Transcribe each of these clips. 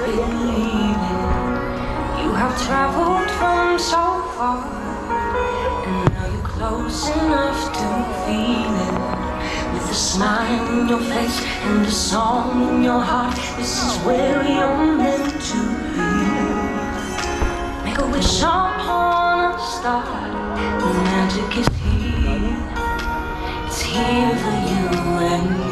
believe it. You have traveled from so far, and now you're close enough to feel it. With a smile on your face and a song in your heart, this is where you're meant to be. Make a wish upon a star, the magic is here. It's here for you and me.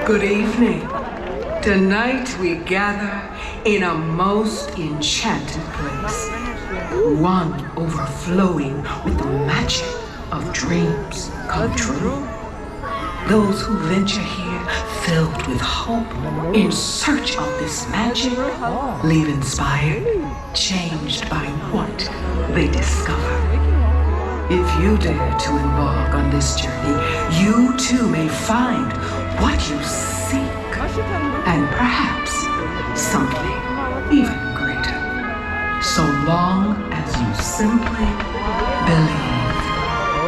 Good evening. Tonight we gather in a most enchanted place, one overflowing with the magic of dreams come true. Those who venture here filled with hope, in search of this magic, leave inspired, changed by what they discover. If you dare to embark on this journey, you too may find what you seek, and perhaps something even greater. So long as you simply believe.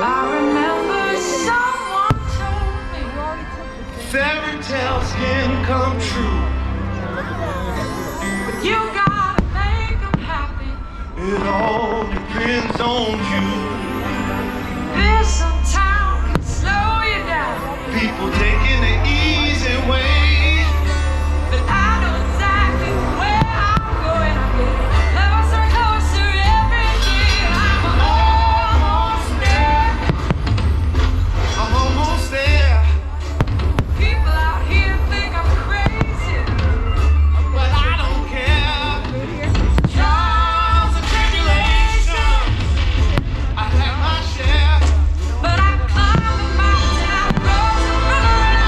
I remember someone told me fairy tales can come true. you gotta make them happy. It all depends on you. This town can slow you down, People taking the easy way. but I know exactly where I'm going. I'm getting closer, closer every day. I'm almost there. I'm almost there, People out here think I'm crazy, but I don't care. Trials and tribulations, I have my share. but I climb the mountain, I cross the river, and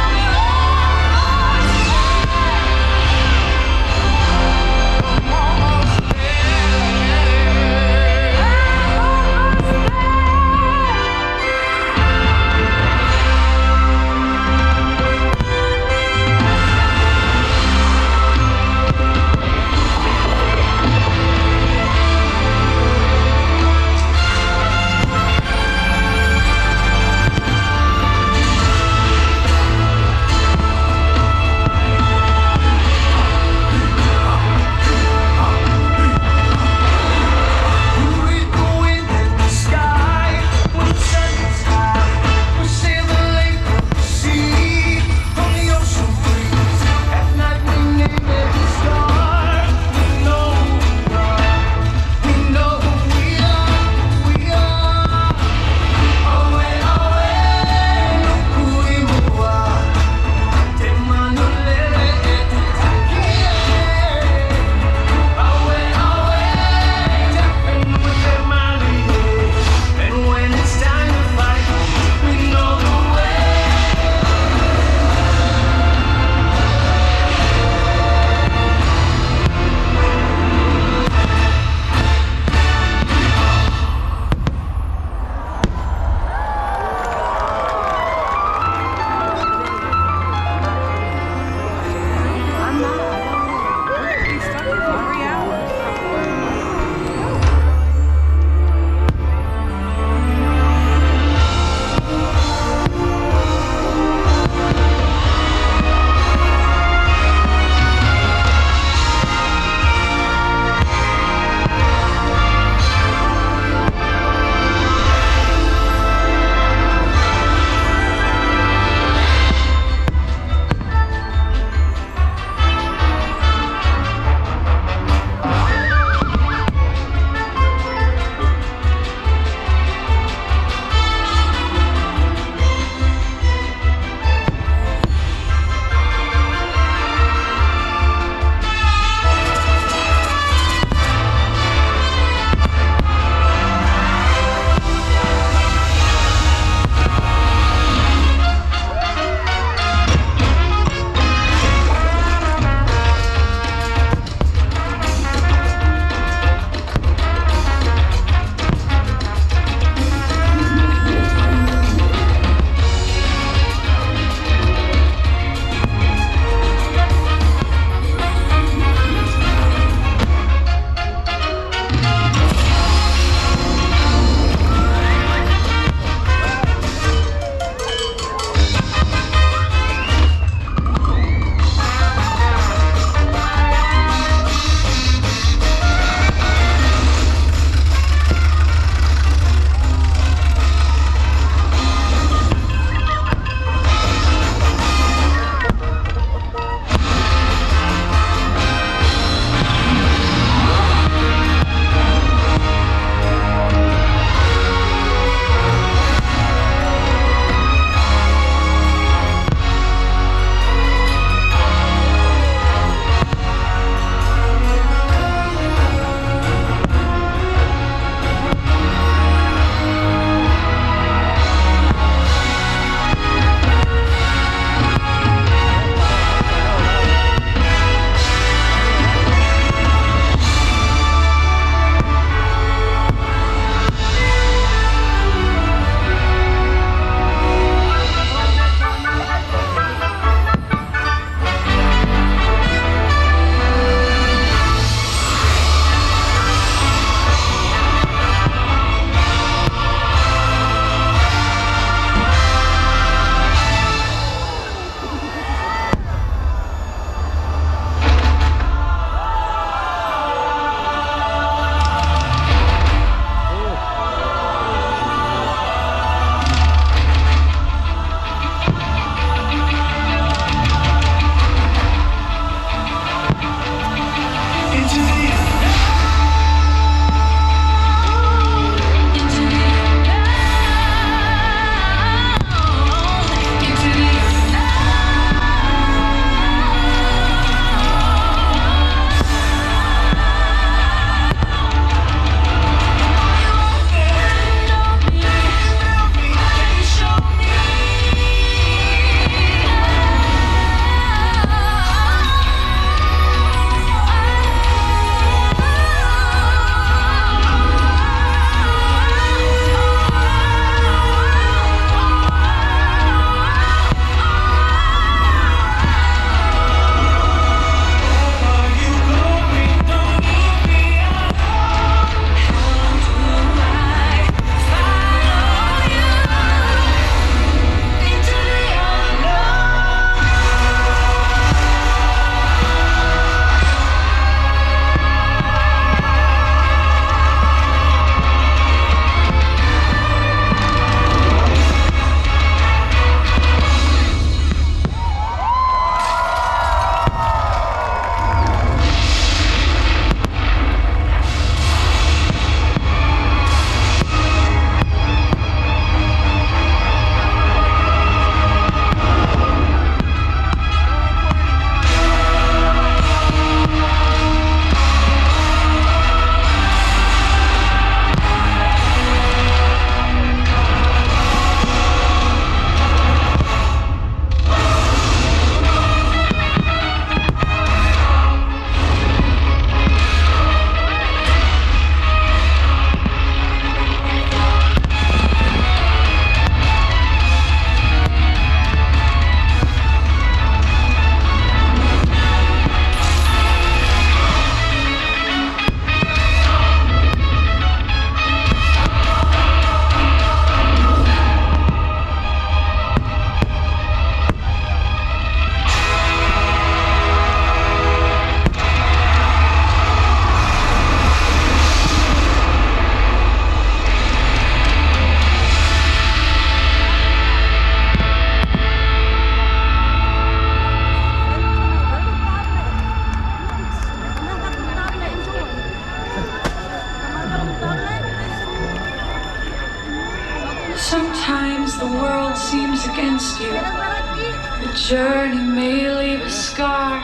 Sometimes the world seems against you. The journey may leave a scar,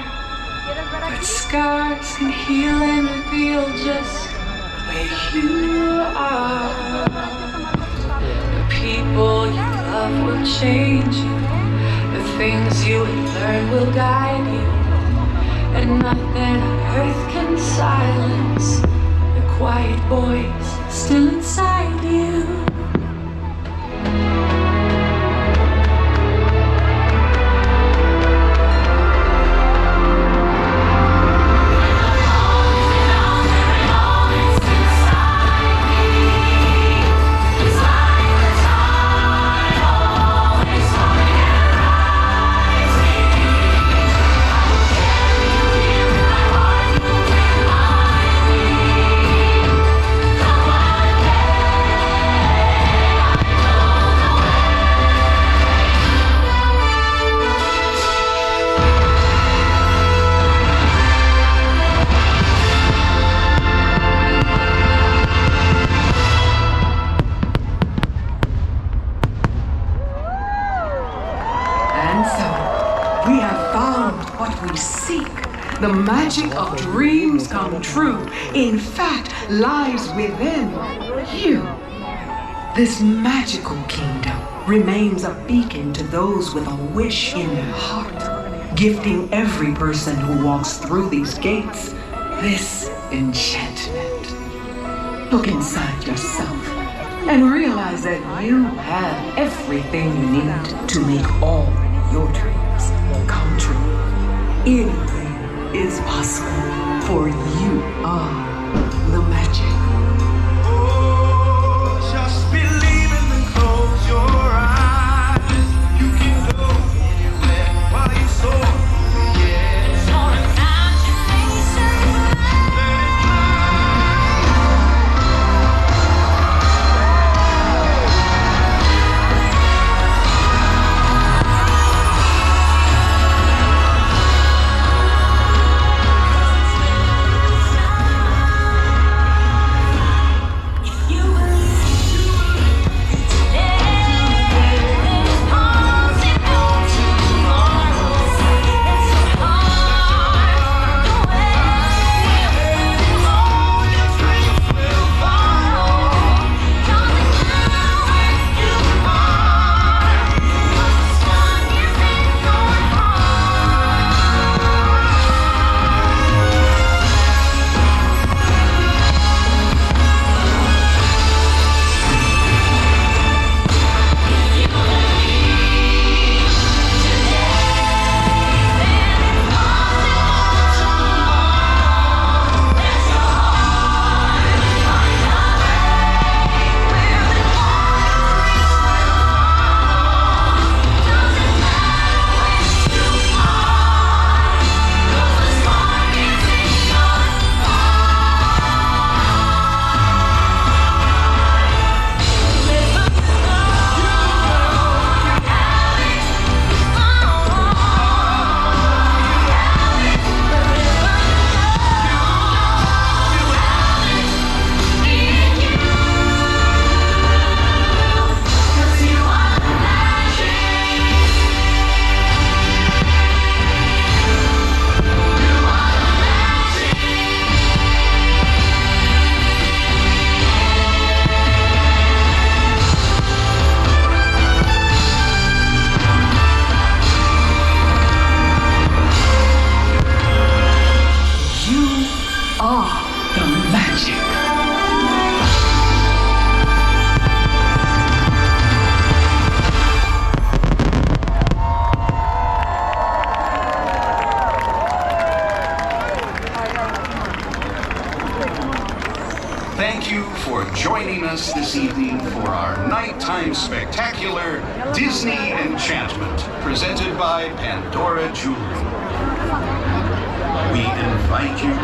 but scars can heal and reveal just where you are. The people you love will change you. The things you would learn will guide you. And nothing on earth can silence the quiet voice still inside you. The magic of dreams come true, in fact, lies within you. This magical kingdom remains a beacon to those with a wish in their heart, gifting every person who walks through these gates this enchantment. Look inside yourself and realize that you have everything you need to make all your dreams come true. Anything is possible, for you are the magic. Oh, just believe in and close your eyes. You can go anywhere while you soar. Yeah. It's your imagination. Let it Thank you for joining us this evening for our nighttime spectacular Disney Enchantment, presented by Pandora Jewelry. We invite you